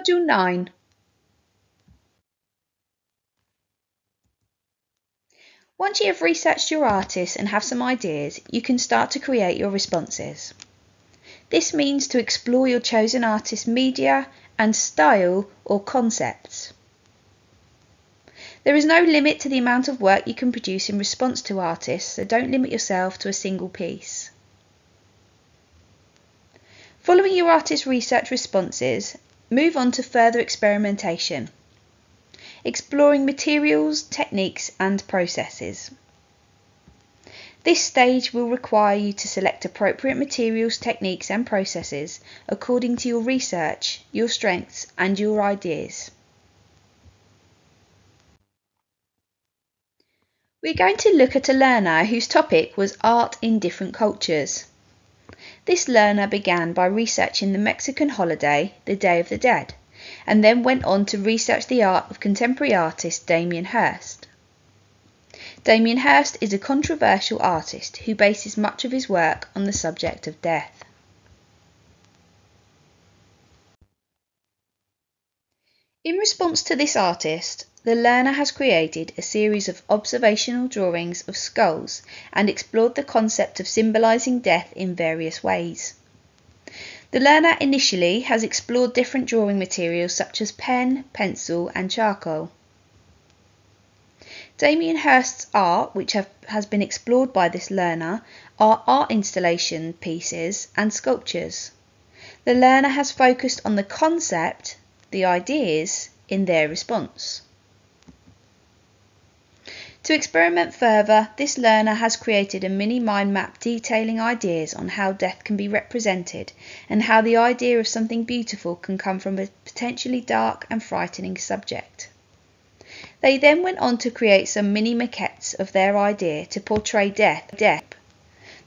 Module 9. Once you have researched your artist and have some ideas, you can start to create your responses. This means to explore your chosen artist's media and style or concepts. There is no limit to the amount of work you can produce in response to artists, so don't limit yourself to a single piece. Following your artist's research responses, move on to further experimentation, exploring materials, techniques and processes. This stage will require you to select appropriate materials, techniques and processes according to your research, your strengths and your ideas. We're going to look at a learner whose topic was art in different cultures. This learner began by researching the Mexican holiday, the Day of the Dead, and then went on to research the art of contemporary artist Damien Hirst. Damien Hirst is a controversial artist who bases much of his work on the subject of death. In response to this artist, the learner has created a series of observational drawings of skulls and explored the concept of symbolising death in various ways. The learner initially has explored different drawing materials such as pen, pencil and charcoal. Damien Hirst's art, which has been explored by this learner, are art installation pieces and sculptures. The learner has focused on the concept, the ideas, in their response. To experiment further, this learner has created a mini mind map detailing ideas on how death can be represented and how the idea of something beautiful can come from a potentially dark and frightening subject. They then went on to create some mini maquettes of their idea to portray death.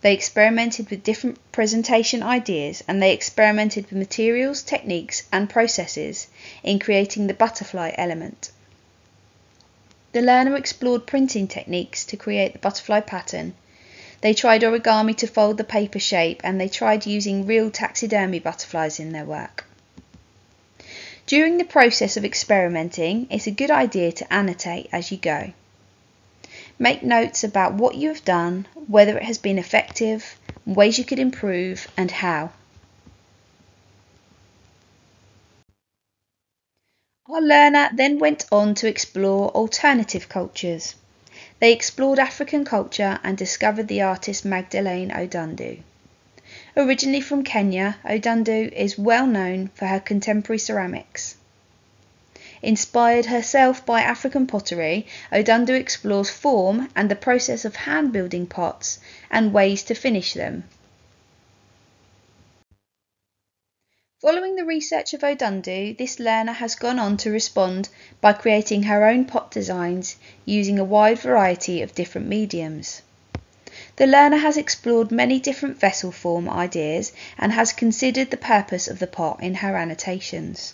They experimented with different presentation ideas and they experimented with materials, techniques and processes in creating the butterfly element. The learner explored printing techniques to create the butterfly pattern. They tried origami to fold the paper shape and they tried using real taxidermy butterflies in their work. During the process of experimenting, it's a good idea to annotate as you go. Make notes about what you have done, whether it has been effective, ways you could improve and how. Our learner then went on to explore alternative cultures. They explored African culture and discovered the artist Magdalene Odundu. Originally from Kenya, Odundu is well known for her contemporary ceramics. Inspired herself by African pottery, Odundu explores form and the process of hand building pots and ways to finish them. Following the research of Odundu, this learner has gone on to respond by creating her own pot designs using a wide variety of different mediums. The learner has explored many different vessel form ideas and has considered the purpose of the pot in her annotations.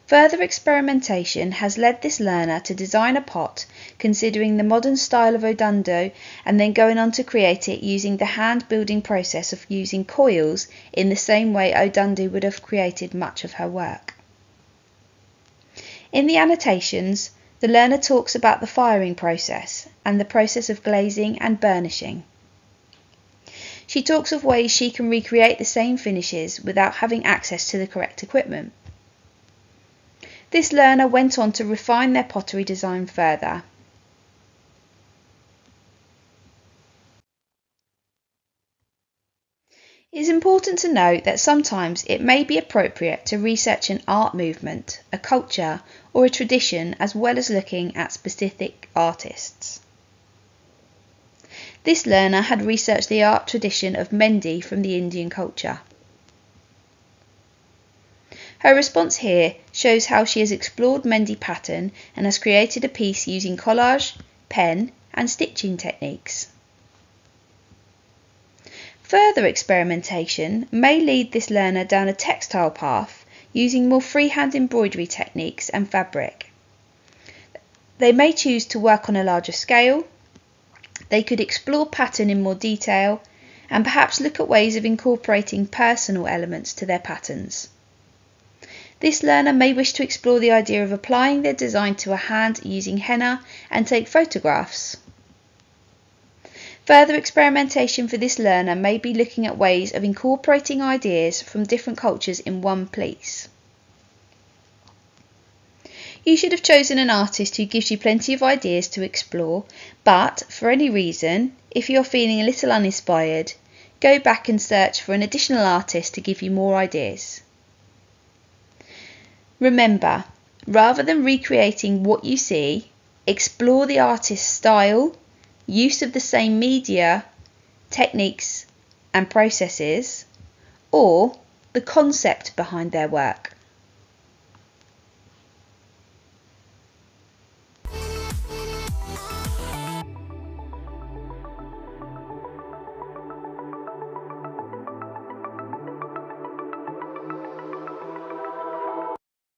Further experimentation has led this learner to design a pot considering the modern style of Odundu and then going on to create it using the hand building process of using coils in the same way Odundu would have created much of her work. In the annotations, the learner talks about the firing process and the process of glazing and burnishing. She talks of ways she can recreate the same finishes without having access to the correct equipment. This learner went on to refine their pottery design further. It is important to note that sometimes it may be appropriate to research an art movement, a culture, or a tradition as well as looking at specific artists. This learner had researched the art tradition of Mendi from the Indian culture. Her response here shows how she has explored Mendi pattern and has created a piece using collage, pen and stitching techniques. Further experimentation may lead this learner down a textile path using more freehand embroidery techniques and fabric. They may choose to work on a larger scale. They could explore pattern in more detail and perhaps look at ways of incorporating personal elements to their patterns. This learner may wish to explore the idea of applying their design to a hand using henna and take photographs. Further experimentation for this learner may be looking at ways of incorporating ideas from different cultures in one piece. You should have chosen an artist who gives you plenty of ideas to explore, but for any reason, if you're feeling a little uninspired, go back and search for an additional artist to give you more ideas. Remember, rather than recreating what you see, explore the artist's style, use of the same media, techniques and processes, or the concept behind their work.